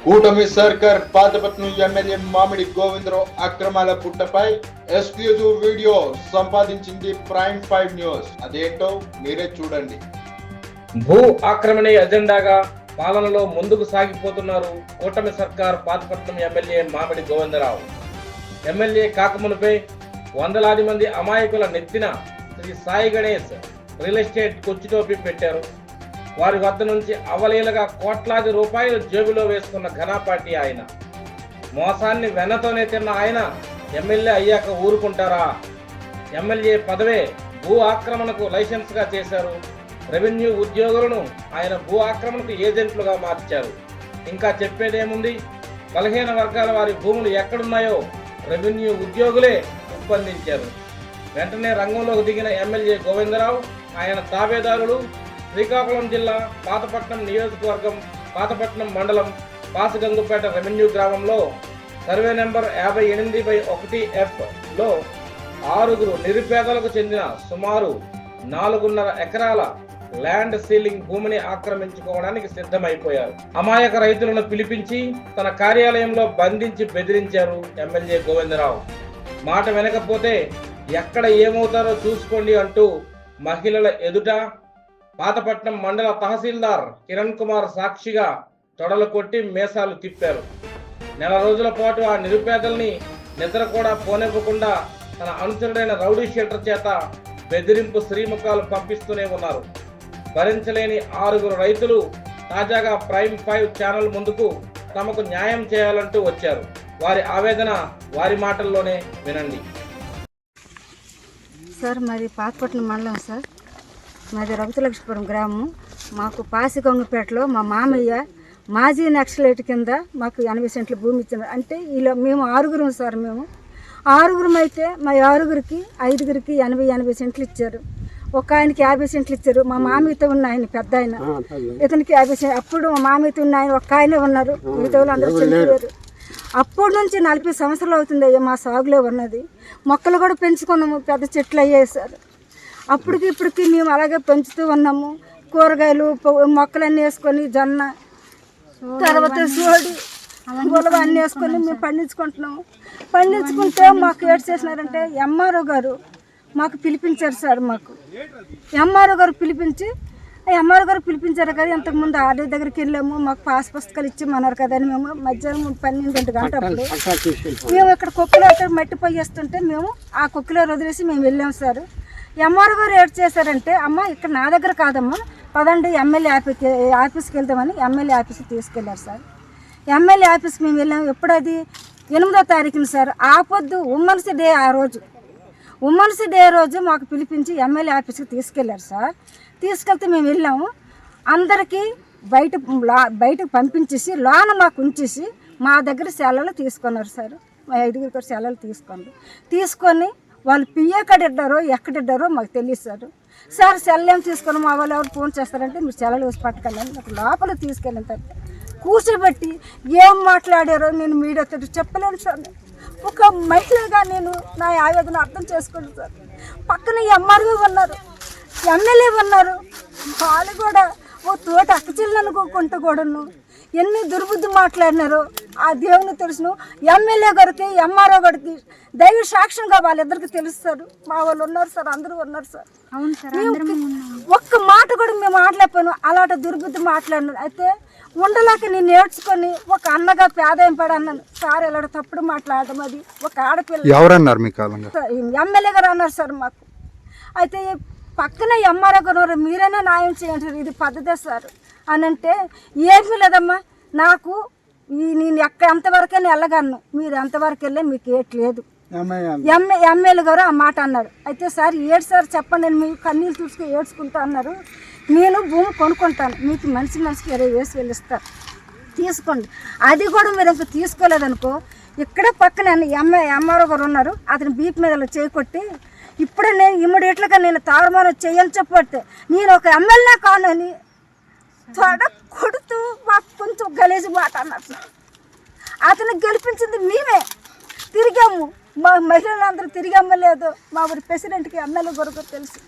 కూటమి సర్కార్ పాతపట్నం ఎమ్మెల్యే మామిడి గోవిందరావు అక్రమాల పుట్టపై ఎక్స్క్లూజివ్ వీడియో సంపాదించింది ప్రైమ్ 5 న్యూస్. అదేంటో మీరే చూడండి. భూ ఆక్రమణ ఎజెండాగా పాలనలో ముందుకు సాగిపోతున్నారు కూటమి సర్కార్ పాతపట్నం ఎమ్మెల్యే మామిడి గోవిందరావు. ఎమ్మెల్యే కాకమునిపై వందలాది మంది అమాయకుల నెత్తిన శ్రీ సాయి గణేష్ రియల్ ఎస్టేట్ కొచ్చిటోపి పెట్టారు. వారి వద్ద నుంచి అవలీలగా కోట్లాది రూపాయలు జేబులో వేసుకున్న ఘనపాటి ఆయన. మోసాన్ని వెన్నతోనే తిన్న ఆయన ఎమ్మెల్యే అయ్యాక ఊరుకుంటారా? ఎమ్మెల్యే పదవే భూ ఆక్రమణకు లైసెన్స్ గా చేశారు. రెవెన్యూ ఉద్యోగులను ఆయన భూ ఆక్రమణకు ఏజెంట్లుగా మార్చారు. ఇంకా చెప్పేదేముంది? బలహీన వర్గాల వారి భూములు ఎక్కడున్నాయో రెవెన్యూ ఉద్యోగులే ఒప్పందించారు. వెంటనే రంగంలోకి దిగిన ఎమ్మెల్యే గోవిందరావు, ఆయన తాబేదారులు శ్రీకాకుళం జిల్లా పాతపట్నం నియోజకవర్గం పాతపట్నం మండలం పాసగంగుపేట రెవెన్యూ గ్రామంలో సర్వే నెంబర్ 58/1F లో 6 నిరుపేదలకు చెందిన సుమారు 4.5 ఎకరాల ల్యాండ్ సీలింగ్ భూమిని ఆక్రమించుకోవడానికి సిద్ధమైపోయారు. అమాయక రైతులను పిలిపించి తన కార్యాలయంలో బంధించి బెదిరించారు ఎమ్మెల్యే గోవిందరావు. మాట వినకపోతే ఎక్కడ ఏమవుతారో చూసుకోండి అంటూ మహిళల ఎదుట పాతపట్నం మండల తహసీల్దార్ కిరణ్ కుమార్ సాక్షిగా తొడలు కొట్టి మేసాలు తిప్పారు. నెల రోజుల పాటు ఆ నిరుపేదల్ని నిద్ర కూడా పోనివ్వకుండా తన అనుచరుడైన రౌడీ షీటర్ చేత బెదిరింపు శ్రీముఖాలు పంపిస్తూనే ఉన్నారు. భరించలేని 6 రైతులు తాజాగా ప్రైమ్ 5 ఛానల్ ముందుకు తమకు న్యాయం చేయాలంటూ వచ్చారు. వారి ఆవేదన వారి మాటల్లోనే వినండి. సార్ మాది పాతపట్నం మండలం సార్. మాది రఘుతలక్ష్మీపురం గ్రామం. మాకు పాసిగొంగపేటలో మా మామయ్య మాజీ నక్సలైట్ కింద మాకు 80 సెంట్ల భూమి ఇచ్చారు. అంటే ఇలా మేము 6 సార్. మేము 6 అయితే మా 6కి 5కి 80 సెంట్లు ఇచ్చారు. ఒక ఆయనకి 50 సెంట్లు ఇచ్చారు. మా మామయ్యతో ఉన్న ఆయన పెద్ద ఆయన, ఇతనికి 50 సెంట్లు. అప్పుడు మా మామయ్యతో ఉన్న ఆయన ఒక్క ఆయనే ఉన్నారు, మిగతా వాళ్ళు అందరూ చనిపోయారు. అప్పటి నుంచి 40 సంవత్సరాలు అవుతుంది అయ్యా మా సాగులో ఉన్నది. మొక్కలు కూడా పెంచుకున్నాము, పెద్ద చెట్లు అయ్యాయి సార్. అప్పటికి ఇప్పటికి మేము అలాగే పెంచుతూ ఉన్నాము. కూరగాయలు మొక్కలన్నీ వేసుకొని జొన్న తర్వాత సోడి ఉలవ అన్నీ వేసుకొని మేము పండించుకుంటున్నాము. పండించుకుంటే మాకు ఏడు చేసినారంటే ఎంఆర్ఓ గారు మాకు పిలిపించారు సార్. మాకు ఎంఆర్ఓ గారు పిలిపించారు కదా. ఇంతకుముందు ఆర్డీ దగ్గరికి వెళ్ళాము. మాకు పాస్ పుస్తకాలు ఇచ్చిమన్నారు కదా అని మేము మధ్యాహ్నం 12 గంటప్పుడు మేము ఇక్కడ కుక్కలో మట్టి పోయేస్తుంటే మేము ఆ కుక్కలో వదిలేసి మేము వెళ్ళాము సార్. ఎంఆర్ఓ గారు ఏడు చేశారంటే, అమ్మ ఇక్కడ నా దగ్గర కాదమ్మా, పదండి ఎమ్మెల్యే ఆఫీస్కి వెళ్దామని ఎమ్మెల్యే ఆఫీస్కి తీసుకెళ్లారు సార్. ఎమ్మెల్యే ఆఫీస్కి మేము వెళ్ళాము. ఎప్పుడు అది 8వ తారీఖున సార్. ఆ పొద్దు ఉమెన్స్ డే. ఆ రోజు ఉమెన్స్ డే రోజు మాకు పిలిపించి ఎమ్మెల్యే ఆఫీస్కి తీసుకెళ్లారు సార్. తీసుకెళ్తే మేము వెళ్ళాము. అందరికీ బయటకు పంపించేసి లోన మాకు ఉంచేసి మా దగ్గర సెలవులు తీసుకున్నారు సార్. మా 5 కూడా సెలవులు తీసుకొని వాళ్ళు పిఏ ఎక్కడిడ్డారో మాకు తెలియదు సార్. సార్ సెల్లేం తీసుకొని మా వాళ్ళు ఎవరు ఫోన్ చేస్తారంటే మీరు సెలవులు వేసి పట్టుకెళ్ళండి. నాకు లోపల తీసుకెళ్ళిన తర్వాత కూర్చోబెట్టి ఏం మాట్లాడారో నేను మీడియాతో చెప్పలేను సార్. ఒక మహిళగా నేను నా ఆవేదన అర్థం చేసుకోండి సార్. పక్కన ఎంఆర్ఓ ఉన్నారు, ఎమ్మెల్యే ఉన్నారు. వాళ్ళు కూడా ఓ తోట అక్కచెల్లి అనుకోకుంటూ కూడాను ఎన్ని దుర్బుద్ధి మాట్లాడినారో ఆ దేవుని తెలుసును. ఎమ్మెల్యే గారికి ఎంఆర్ఓ గారికి దైవ సాక్ష్యంగా వాళ్ళిద్దరికి తెలుస్తారు. మా వాళ్ళు ఉన్నారు సార్, అందరూ ఉన్నారు సార్. అవును సార్, ఒక్క మాట కూడా మేము మాట్లాడిపోయాను. అలాంటి దుర్బుద్ధి మాట్లాడినారు. అయితే ఉండలేక నేను నేర్చుకొని ఒక అన్నగా పేదాయం పడన్నాను సార్. ఇలాంటి తప్పుడు మాట్లాడడం అది ఒక ఆడపిల్ల ఎవరన్నారు మీకు? ఎమ్మెల్యే గారు అన్నారు సార్ మాకు. అయితే పక్కన ఎంఆర్ఓ గారు మీరైనా న్యాయం చేయండి, ఇది పద్ధతే సార్ అని అంటే, ఏమీ లేదమ్మా నాకు నేను ఎంతవరకైనా వెళ్ళగలను, మీరు ఎంతవరకు వెళ్ళే మీకు ఏట్లేదు ఎమ్మెల్యే గారు ఆ మాట అన్నాడు. అయితే సార్ ఏడు సార్ చెప్పండి, నేను మీకు కన్నీళ్ళు తుడుచుకొని ఏడ్చుకుంటా అన్నారు. నేను భూమి కొనుక్కుంటాను, మీకు మనిషికి 20,000 వెళ్ళిస్తారు, తీసుకోండి. అది కూడా మీరు ఇంకా తీసుకోలేదనుకో, ఇక్కడ పక్కన ఎంఆర్ఓ గారు ఉన్నారు, అతని బీప్ మీద చేయకొట్టి ఇప్పుడే నేను ఇమ్మీడియట్గా నేను తారుమారు చేయించకపోతే నేను ఒక ఎమ్మెల్యే కానని తొడ కొడుతూ మాకు కొంచెం గలీజు మాట అన్నట్లు. అతను గెలిపించింది మేమే, తిరిగాము. మా మహిళలందరూ తిరిగమ్మ లేదు, మా ఊరి ప్రెసిడెంట్కి ఎమ్మెల్యే కొరకు తెలుసు.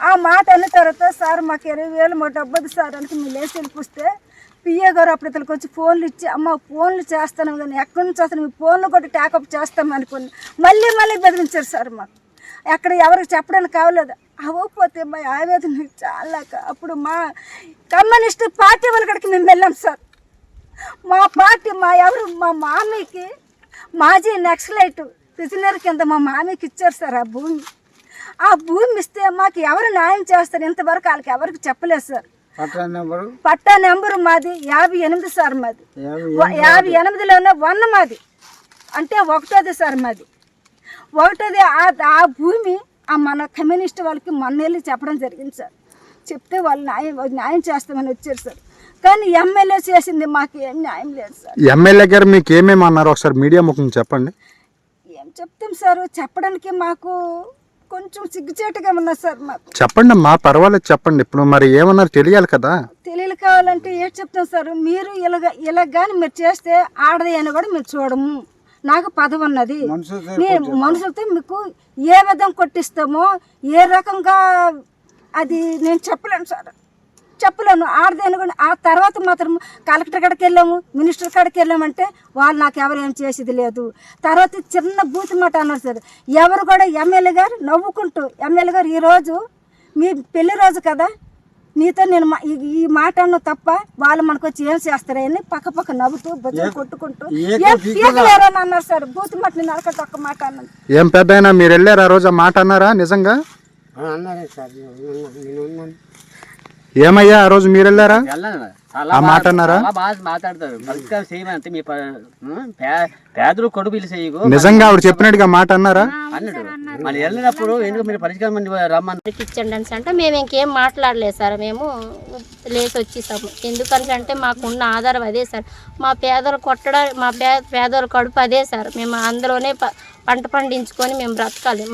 ఆ మాట అన్న తర్వాత సార్ మాకు 20,000 మా డబ్బది సార్ అని మేము లేచి వెళ్ళిపోతే పిఏ గారు అప్పుడు ఇతనికి వచ్చి ఫోన్లు ఇచ్చి అమ్మ ఫోన్లు చేస్తాను కానీ ఎక్కడి నుంచి వస్తాను మీ ఫోన్లు కూడా ట్యాకప్ చేస్తాం అనుకుని మళ్ళీ బెదిరించారు సార్ మాకు. ఎక్కడ ఎవరికి చెప్పడానికి కావలేదు. అవ్వకపోతే మా ఆవేదన చాలా. అప్పుడు మా కమ్యూనిస్ట్ పార్టీ వాళ్ళ కాడికి మేము వెళ్ళాం సార్. మా పార్టీ మా మామయ్యకి మాజీ నక్సలైట్ ప్రిజనర్ కింద మా మామయ్యకి ఇచ్చారు సార్ ఆ భూమి. ఆ భూమి ఇస్తే మాకు ఎవరు న్యాయం చేస్తారు ఇంతవరకు వాళ్ళకి ఎవరికి చెప్పలేదు సార్. పట్టా నెంబరు మాది 58 సార్. మాది 58లోనే 1 మాది అంటే 1ది సార్. మాది 1ది. ఆ భూమి మన కమ్యూనిస్ట్ వాళ్ళకి మొన్నేళ్ళు చెప్పడం జరిగింది సార్. చెప్తే వాళ్ళు న్యాయం చేస్తామని వచ్చారు సార్. కానీ ఎమ్మెల్యే చేసింది మాకు ఏం న్యాయం లేదు సార్. ఎమ్మెల్యే గారు మీకు ఏమేమి అన్నారు ఒకసారి మీడియా ముఖం చెప్పండి. ఏం చెప్తాం సార్, చెప్పడానికి మాకు కొంచెం సిగ్గుచేటుగా ఉన్నా సార్. మాకు చెప్పండి అమ్మా, పర్వాలేదు చెప్పండి. ఇప్పుడు మరి ఏమన్నారు తెలియాలి కదా. తెలియదు కావాలంటే ఏం చెప్తాం సార్. మీరు ఇలా కానీ మీరు చేస్తే ఆడది అని కూడా మీరు చూడము. నాకు పదవి ఉన్నది, మనుషులతో మీకు ఏ విధంగా కొట్టిస్తామో ఏ రకంగా అది నేను చెప్పలేను సార్, చెప్పలేను. ఆడదేను కూడా ఆ తర్వాత మాత్రం కలెక్టర్ కాడికి వెళ్ళాము, మినిస్టర్ కాడికి వెళ్ళామంటే వాళ్ళు నాకు ఎవరు ఏం చేసేది లేదు. తర్వాత చిన్న బూత్ మాట అన్నారు సార్. ఎవరు కూడా ఎమ్మెల్యే గారు నవ్వుకుంటూ ఎమ్మెల్యే గారు ఈరోజు మీ పెళ్లి రోజు కదా, నీతో నేను ఈ మాట అన్న తప్ప వాళ్ళు మనకు వచ్చి ఏం చేస్తారని పక్క నవ్వుతూ బొజ్జలు కొట్టుకుంటూ ఏం అన్నారు సార్. బూత్ మాట నేను అడగట్టు ఒక్క మాట అన్నది. ఏం పెద్ద మీరు వెళ్ళారు ఆ రోజు ఆ మాట అన్నారా నిజంగా? ఏమయ్యా ఆ రోజు మీరు వెళ్ళారా? ఆ మాట అన్నారా? మాట్లాడతారు పరిష్కారం చేయమంటే మీ పేదలు కొడుకు చేయకు నిజంగా ఆవిడ చెప్పినట్టుగా మాట అన్నారా? అన్నాడు. మనం వెళ్ళినప్పుడు ఎందుకు మీరు పరిష్కారం రమ్మని ఇచ్చండి అంటే మేము ఇంకేం మాట్లాడలేదు సార్. మేము లేచి వచ్చేసాము. ఎందుకంటే మాకున్న ఆధారం అదే సార్. మా పేదలు కొట్టడానికి మా పేదల కడుపు అదే సార్. మేము అందులోనే పంట పండించుకొని మేము బ్రతకాలి.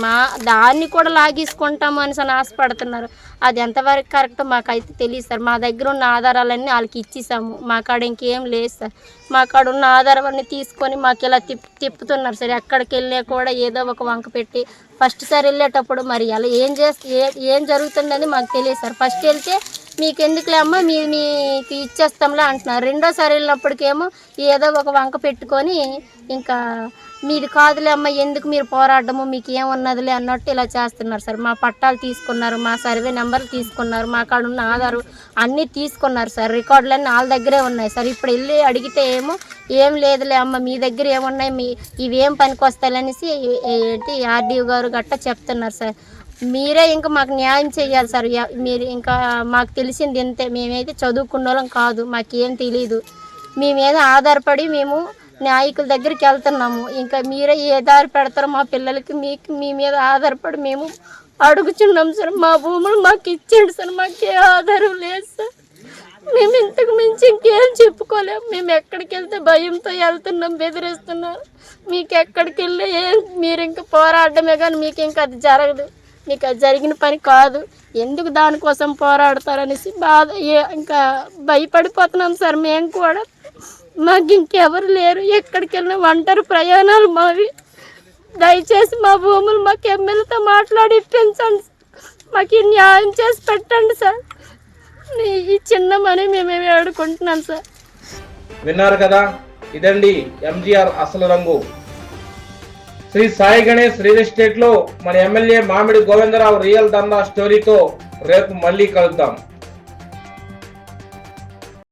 దాన్ని కూడా లాగేసుకుంటాము అని ఆశపడుతున్నారు. అది ఎంతవరకు కరెక్ట్ మాకైతే తెలియదు సార్. మా దగ్గర ఉన్న ఆధారాలన్నీ వాళ్ళకి ఇచ్చేసాము. మా కాడ ఇంకేం లేదు సార్. మా కాడ ఉన్న ఆధారాలన్నీ తీసుకొని మాకు ఇలా తిప్పుతున్నారు సార్. ఎక్కడికి వెళ్ళినా కూడా ఏదో ఒక వంక పెట్టి ఫస్ట్ సారి వెళ్ళేటప్పుడు మరి అలా ఏం జరుగుతుందని మాకు తెలియదు సార్. ఫస్ట్ వెళ్తే మీకు ఎందుకులే అమ్మ మీకు ఇచ్చేస్తాంలే అంటున్నారు. రెండోసారి వెళ్ళినప్పటికేమో ఏదో ఒక వంక పెట్టుకొని ఇంకా మీది కాదులే అమ్మ ఎందుకు మీరు పోరాడము మీకు ఏమున్నదిలే అన్నట్టు ఇలా చేస్తున్నారు సార్. మా పట్టాలు తీసుకున్నారు, మా సర్వే నెంబర్లు తీసుకున్నారు, మా కాడ ఉన్న ఆధారు అన్నీ తీసుకున్నారు సార్. రికార్డులన్నీ వాళ్ళ దగ్గరే ఉన్నాయి సార్. ఇప్పుడు వెళ్ళి అడిగితే ఏం లేదులే అమ్మ మీ దగ్గర ఏమున్నాయి ఇవేం పనికి వస్తాయనేసి ఏంటి ఆర్డీఓ గారు గట్టా చెప్తున్నారు సార్. మీరే ఇంకా మాకు న్యాయం చేయాలి సార్. మీరు ఇంకా మాకు తెలిసింది ఇంతే. మేమైతే చదువుకున్న వాళ్ళం కాదు, మాకేం తెలీదు. మీ మీద ఆధారపడి మేము నాయకుల దగ్గరికి వెళ్తున్నాము. ఇంకా మీరే ఏ దారి పెడతారో మా పిల్లలకి మీ మీద ఆధారపడి మేము అడుగుచున్నాం సార్. మా భూములు మాకు ఇచ్చేయండి సార్. మాకే ఆధారం లేదు సార్. మేము ఇంతకు మించి ఇంకేం చెప్పుకోలేము. మేము ఎక్కడికి వెళ్తే భయంతో వెళ్తున్నాం, బెదిరిస్తున్నారు. మీకు ఎక్కడికి వెళ్ళి మీరు ఇంకా పోరాడమే కానీ మీకు ఇంకా అది జరగదు. మీకు అది జరిగిన పని కాదు. ఎందుకు దానికోసం పోరాడతారనేసి ఇంకా భయపడిపోతున్నాం సార్. మేము కూడా మాకు ఇంకెవరు లేరు. ఎక్కడికి వెళ్ళినా ఒంటరి ప్రయాణాలు మావి. దయచేసి మా భూములు మాకు ఎమ్మెల్యేతో మాట్లాడి ఇప్పించండి. మాకు న్యాయం చేసి పెట్టండి సార్. ఈ చిన్న మనీ మేమేమి ఆడుకుంటున్నాం సార్. విన్నారు కదా, ఇదండి ఎంజీఆర్ అసలు రంగు. శ్రీ సాయి గణేష్ రియల్ ఎస్టేట్ లో మన ఎమ్మెల్యే మామిడి గోవిందరావు రియల్ దందా స్టోరీతో రేపు మళ్ళీ కలుద్దాం.